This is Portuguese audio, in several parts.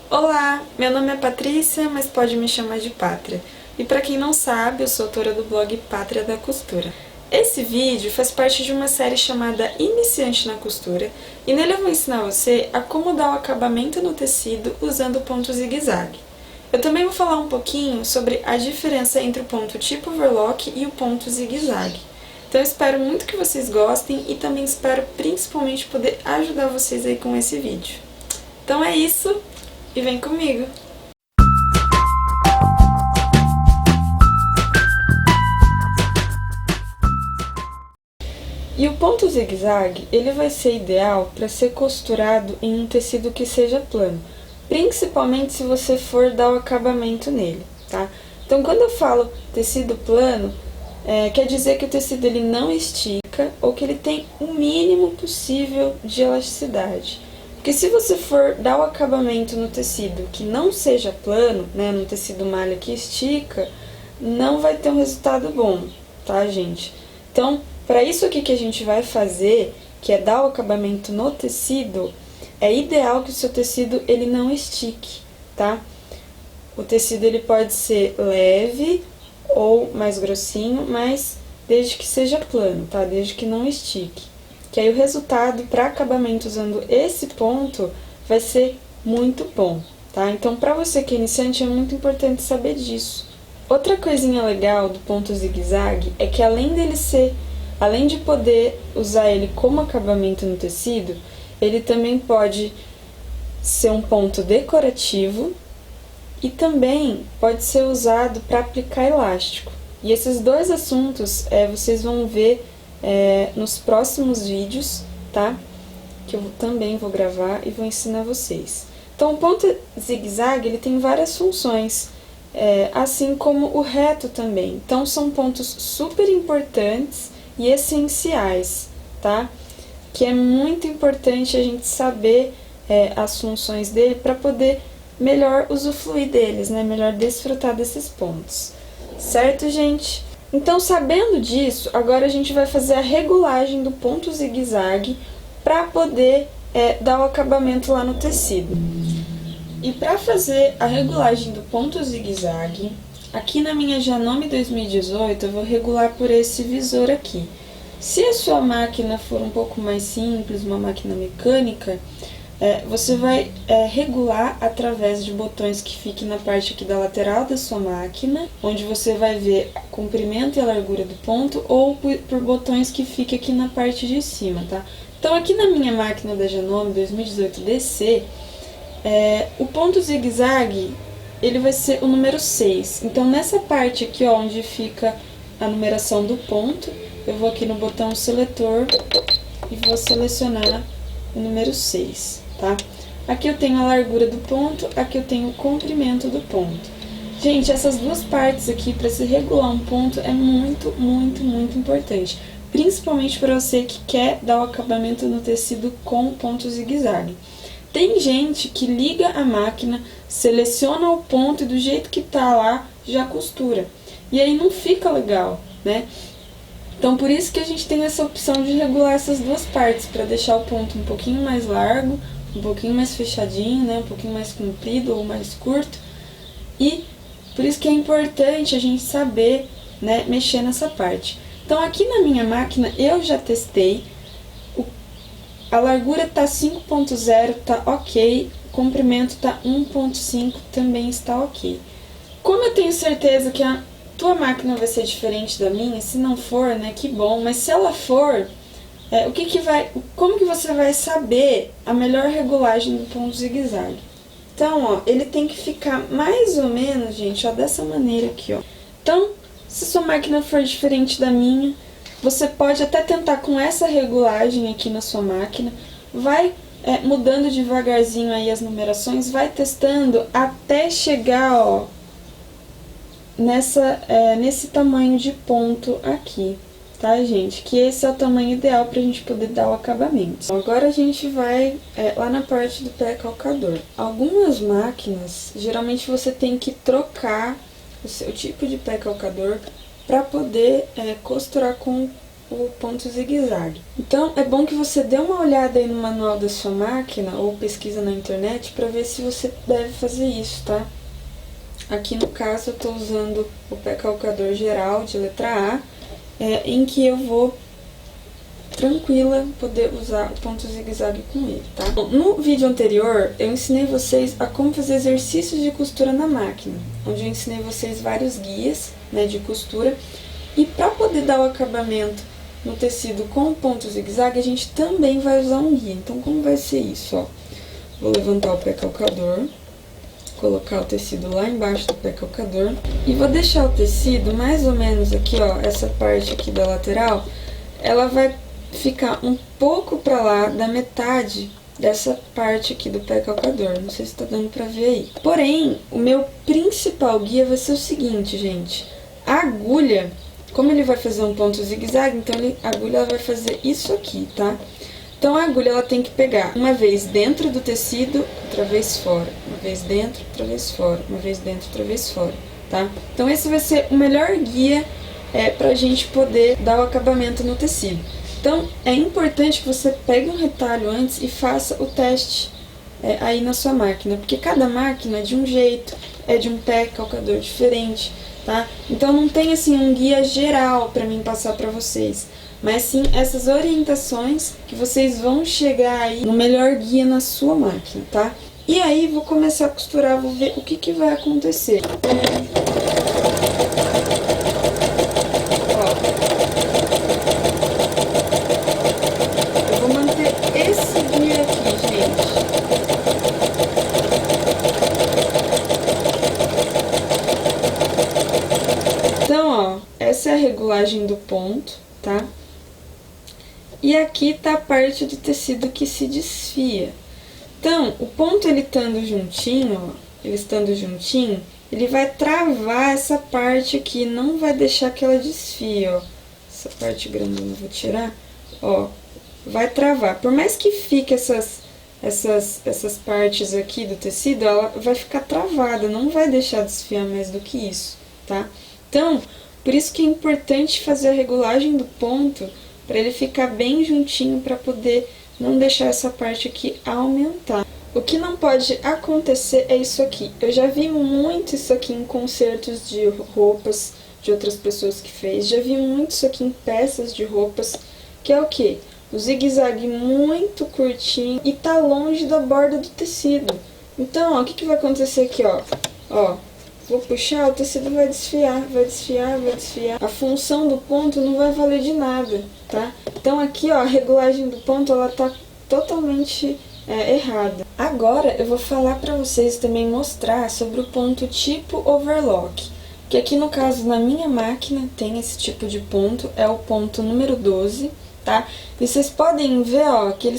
Olá, meu nome é Patrícia, mas pode me chamar de Pátria. E para quem não sabe, eu sou autora do blog Pátria da Costura. Esse vídeo faz parte de uma série chamada Iniciante na Costura, e nele eu vou ensinar você a como dar o acabamento no tecido usando o ponto zigue-zague. Eu também vou falar um pouquinho sobre a diferença entre o ponto tipo overlock e o ponto zigue-zague. Então eu espero muito que vocês gostem e também espero principalmente poder ajudar vocês aí com esse vídeo. Então é isso! E vem comigo! E o ponto zigue-zague, ele vai ser ideal para ser costurado em um tecido que seja plano, principalmente se você for dar o acabamento nele, tá? Então quando eu falo tecido plano, quer dizer que o tecido ele não estica ou que ele tem o mínimo possível de elasticidade. Porque se você for dar o acabamento no tecido que não seja plano, né, no tecido malha que estica, não vai ter um resultado bom, tá, gente? Então, para isso aqui que a gente vai fazer, que é dar o acabamento no tecido, é ideal que o seu tecido ele não estique, tá? O tecido ele pode ser leve ou mais grossinho, mas desde que seja plano, tá? Desde que não estique. Que aí o resultado para acabamento usando esse ponto vai ser muito bom, tá? Então, para você que é iniciante, é muito importante saber disso. Outra coisinha legal do ponto zigue-zague é que além de poder usar ele como acabamento no tecido, ele também pode ser um ponto decorativo e também pode ser usado para aplicar elástico. E esses dois assuntos vocês vão ver nos próximos vídeos, tá? Que eu também vou gravar e vou ensinar vocês. Então, o ponto zigue-zague ele tem várias funções, assim como o reto também. Então, são pontos super importantes e essenciais, tá? Que é muito importante a gente saber as funções dele para poder melhor usufruir deles, né? Melhor desfrutar desses pontos. Certo, gente? Então, sabendo disso, agora a gente vai fazer a regulagem do ponto zigue-zague para poder dar o acabamento lá no tecido. E para fazer a regulagem do ponto zigue-zague, aqui na minha Janome 2018 eu vou regular por esse visor aqui. Se a sua máquina for um pouco mais simples, uma máquina mecânica, você vai regular através de botões que fiquem na parte aqui da lateral da sua máquina, onde você vai ver o comprimento e a largura do ponto, ou por botões que fiquem aqui na parte de cima, tá? Então aqui na minha máquina da Janome 2018 DC, o ponto zigue-zague, ele vai ser o número 6. Então nessa parte aqui, ó, onde fica a numeração do ponto, eu vou aqui no botão seletor e vou selecionar o número 6, tá? Aqui eu tenho a largura do ponto, aqui eu tenho o comprimento do ponto. Gente, essas duas partes aqui, para se regular um ponto, é muito, muito, muito importante. Principalmente para você que quer dar o acabamento no tecido com o ponto zigue-zague. Tem gente que liga a máquina, seleciona o ponto e do jeito que tá lá, já costura. E aí não fica legal, né? Então, por isso que a gente tem essa opção de regular essas duas partes, para deixar o ponto um pouquinho mais largo, um pouquinho mais fechadinho, né? Um pouquinho mais comprido ou mais curto. E por isso que é importante a gente saber, né, mexer nessa parte. Então, aqui na minha máquina, eu já testei. A largura tá 5.0, tá ok. O comprimento tá 1.5, também está ok. Como eu tenho certeza que a tua máquina vai ser diferente da minha, se não for, né, que bom, mas se ela for, como que você vai saber a melhor regulagem do ponto zigue-zague? Então, ó, ele tem que ficar mais ou menos, gente, ó, dessa maneira aqui, ó. Então, se sua máquina for diferente da minha, você pode até tentar com essa regulagem aqui na sua máquina, vai mudando devagarzinho aí as numerações, vai testando até chegar, ó, nesse tamanho de ponto aqui, tá, gente? Que esse é o tamanho ideal pra gente poder dar o acabamento. Agora a gente vai lá na parte do pé calcador. Algumas máquinas, geralmente você tem que trocar o seu tipo de pé calcador para poder costurar com o ponto zigue-zague. Então, é bom que você dê uma olhada aí no manual da sua máquina ou pesquisa na internet para ver se você deve fazer isso, tá? Aqui no caso eu estou usando o pé calcador geral de letra A, em que eu vou tranquila poder usar o ponto zigue-zague com ele, tá? Bom, no vídeo anterior eu ensinei vocês a como fazer exercícios de costura na máquina, onde eu ensinei vocês vários guias, né, de costura, e para poder dar o acabamento no tecido com o ponto zigue-zague, a gente também vai usar um guia. Então, como vai ser isso, ó? Vou levantar o pé calcador, colocar o tecido lá embaixo do pé calcador e vou deixar o tecido mais ou menos aqui, ó, essa parte aqui da lateral, ela vai ficar um pouco para lá da metade dessa parte aqui do pé calcador. Não sei se tá dando pra ver aí. Porém, o meu principal guia vai ser o seguinte, gente. A agulha, como ele vai fazer um ponto zigue-zague, então a agulha ela vai fazer isso aqui, tá? Então a agulha ela tem que pegar uma vez dentro do tecido, outra vez fora. Uma vez dentro, outra vez fora. Uma vez dentro, outra vez fora, tá? Então esse vai ser o melhor guia pra gente poder dar o acabamento no tecido. Então, é importante que você pegue um retalho antes e faça o teste aí na sua máquina, porque cada máquina é de um jeito, é de um pé calcador diferente, tá? Então, não tem assim um guia geral para mim passar para vocês, mas sim essas orientações que vocês vão chegar aí no melhor guia na sua máquina, tá? E aí, vou começar a costurar, vou ver o que vai acontecer. Essa é a regulagem do ponto, tá? E aqui tá a parte do tecido que se desfia. Então, o ponto ele estando juntinho, ó, ele vai travar essa parte aqui, não vai deixar que ela desfie, ó. Essa parte grandona eu vou tirar, ó, vai travar. Por mais que fique essas partes aqui do tecido, ela vai ficar travada, não vai deixar desfiar mais do que isso, tá? Então, por isso que é importante fazer a regulagem do ponto, para ele ficar bem juntinho, para poder não deixar essa parte aqui aumentar. O que não pode acontecer é isso aqui. Eu já vi muito isso aqui em consertos de roupas de outras pessoas que fez. Já vi muito isso aqui em peças de roupas, que é o quê? O zigue-zague muito curtinho e tá longe da borda do tecido. Então, ó, o que vai acontecer aqui, ó? Ó. Vou puxar, o tecido vai desfiar, vai desfiar, vai desfiar. A função do ponto não vai valer de nada, tá? Então aqui, ó, a regulagem do ponto, ela tá totalmente errada. Agora eu vou falar pra vocês também mostrar sobre o ponto tipo overlock. Que aqui no caso, na minha máquina, tem esse tipo de ponto, é o ponto número 12, tá? E vocês podem ver, ó, que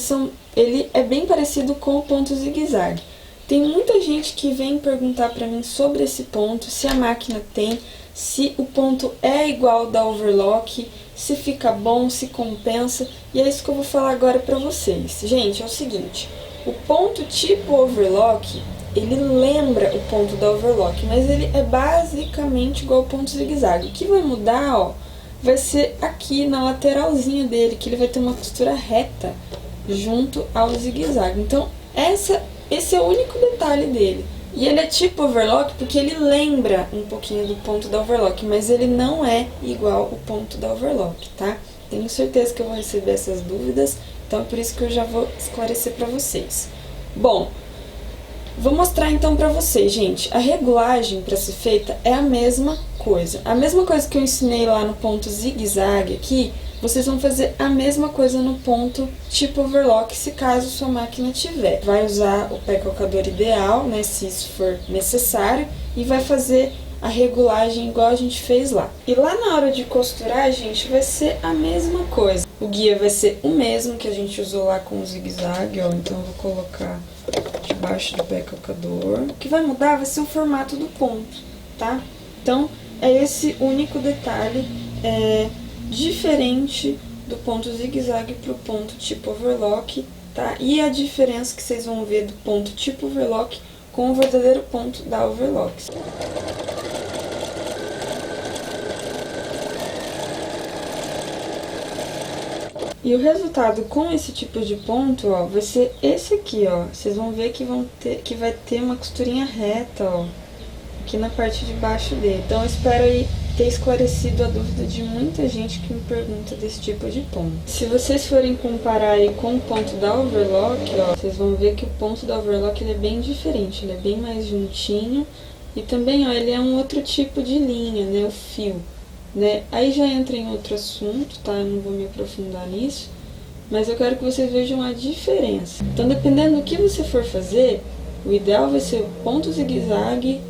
ele é bem parecido com o ponto zigue-zague. Tem muita gente que vem perguntar pra mim sobre esse ponto, se a máquina tem, se o ponto é igual ao da overlock, se fica bom, se compensa, e é isso que eu vou falar agora pra vocês. Gente, é o seguinte, o ponto tipo overlock, ele lembra o ponto da overlock, mas ele é basicamente igual ao ponto zigue-zague. O que vai mudar, ó, vai ser aqui na lateralzinha dele, que ele vai ter uma costura reta junto ao zigue-zague. Então, esse é o único detalhe dele. E ele é tipo overlock porque ele lembra um pouquinho do ponto da overlock, mas ele não é igual o ponto da overlock, tá? Tenho certeza que eu vou receber essas dúvidas, então é por isso que eu já vou esclarecer pra vocês. Bom, vou mostrar então pra vocês, gente. A regulagem para ser feita é a mesma coisa. A mesma coisa que eu ensinei lá no ponto zigue-zague aqui, vocês vão fazer a mesma coisa no ponto tipo overlock, se caso sua máquina tiver. Vai usar o pé calcador ideal, né, se isso for necessário, e vai fazer a regulagem igual a gente fez lá. E lá na hora de costurar, gente, vai ser a mesma coisa. O guia vai ser o mesmo que a gente usou lá com o zigue-zague, ó, então eu vou colocar debaixo do pé calcador. O que vai mudar vai ser o formato do ponto, tá? Então, é esse único detalhe, diferente do ponto zigue-zague para o ponto tipo overlock, tá? E a diferença que vocês vão ver do ponto tipo overlock com o verdadeiro ponto da overlock. E o resultado com esse tipo de ponto, ó, vai ser esse aqui, ó. Vocês vão ver que vai ter uma costurinha reta, ó, aqui na parte de baixo dele. Então eu espero aí ter esclarecido a dúvida de muita gente que me pergunta desse tipo de ponto. Se vocês forem comparar aí com o ponto da overlock, ó, vocês vão ver que o ponto da overlock ele é bem diferente, ele é bem mais juntinho e também, ó, ele é um outro tipo de linha, né, o fio, né? Aí já entra em outro assunto, tá? Eu não vou me aprofundar nisso, mas eu quero que vocês vejam a diferença. Então, dependendo do que você for fazer, o ideal vai ser o ponto zigue-zague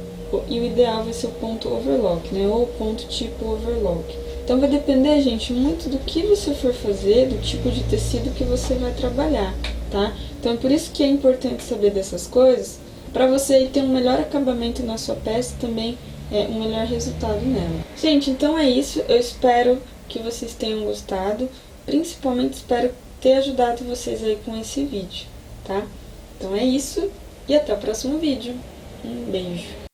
e o ideal vai ser o ponto overlock, né? Ou o ponto tipo overlock. Então vai depender, gente, muito do que você for fazer, do tipo de tecido que você vai trabalhar, tá? Então é por isso que é importante saber dessas coisas, para você ter um melhor acabamento na sua peça e também um melhor resultado nela. Gente, então é isso. Eu espero que vocês tenham gostado. Principalmente espero ter ajudado vocês aí com esse vídeo, tá? Então é isso e até o próximo vídeo. Um beijo!